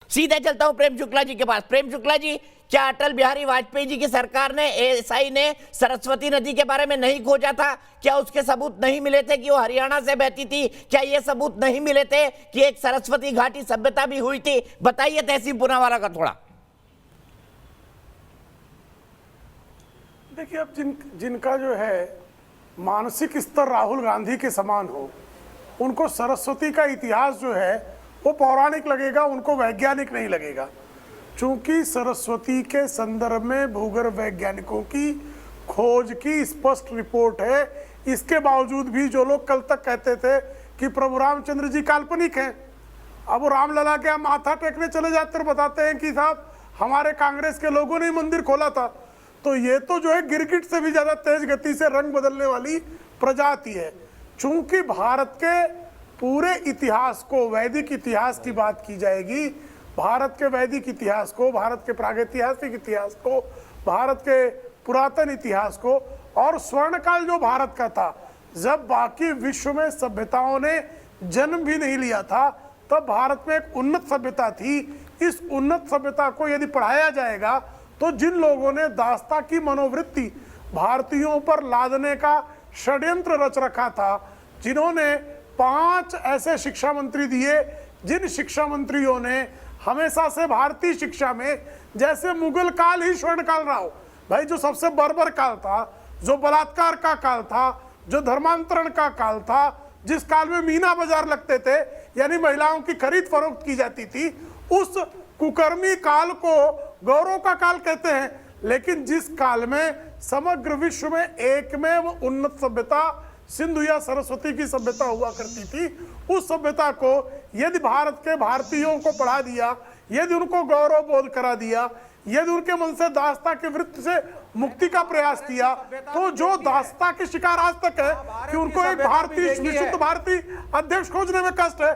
सीधे चलता हूं प्रेम शुक्ला जी के पास। प्रेम शुक्ला जी, क्या अटल बिहारी वाजपेयी जी की सरकार ने, एएसआई ने सरस्वती नदी के बारे में नहीं खोजा था? क्या उसके सबूत नहीं मिले थे कि वो हरियाणा से बहती थी? क्या ये सबूत नहीं मिले थे कि एक सरस्वती घाटी सभ्यता भी हुई थी? बताइए तहसीन पूनावाला का थोड़ा। देखिए, अब जिनका जो है मानसिक स्तर राहुल गांधी के समान हो, उनको सरस्वती का इतिहास जो है वो पौराणिक लगेगा, उनको वैज्ञानिक नहीं लगेगा। चूंकि सरस्वती के संदर्भ में भूगर्भ वैज्ञानिकों की खोज की स्पष्ट रिपोर्ट है। इसके बावजूद भी जो लोग कल तक कहते थे कि प्रभु रामचंद्र जी काल्पनिक हैं, अब वो रामलला के हम माथा टेकने चले जाते और बताते हैं कि साहब हमारे कांग्रेस के लोगों ने मंदिर खोला था। तो ये तो जो है गिरगिट से भी ज्यादा तेज गति से रंग बदलने वाली प्रजाति है। चूंकि भारत के पूरे इतिहास को, वैदिक इतिहास की बात की जाएगी, भारत के वैदिक इतिहास को, भारत के प्रागैतिहासिक इतिहास को, भारत के पुरातन इतिहास को, और स्वर्णकाल जो भारत का था, जब बाकी विश्व में सभ्यताओं ने जन्म भी नहीं लिया था, तब भारत में एक उन्नत सभ्यता थी। इस उन्नत सभ्यता को यदि पढ़ाया जाएगा तो जिन लोगों ने दास्ता की मनोवृत्ति भारतीयों पर लादने का षड्यंत्र रच रखा था, जिन्होंने 5 ऐसे शिक्षा मंत्री दिए, जिन शिक्षा मंत्रियों ने हमेशा से भारतीय शिक्षा में जैसे मुगल काल ही स्वर्ण काल रहा हो भाई, जो सबसे बर्बर काल था, जो बलात्कार का काल था, जो धर्मांतरण का काल था, जिस काल में मीना बाजार लगते थे यानी महिलाओं की खरीद फरोख्त की जाती थी, उस कुकर्मी काल को गौरव का काल कहते हैं। लेकिन जिस काल में समग्र विश्व में एकमेव उन्नत सभ्यता सिंधु या सरस्वती की सभ्यता हुआ करती थी, उस सभ्यता को यदि भारत के भारतीयों को पढ़ा दिया, यदि उनको गौरव बोध करा दिया, यदि उनके मन से दास्ता के वृत्ति से मुक्ति का प्रयास किया, तो जो दास्ता के शिकार आज तक है कि उनको एक भारतीय, विशुद्ध भारतीय अध्यक्ष खोजने में कष्ट है।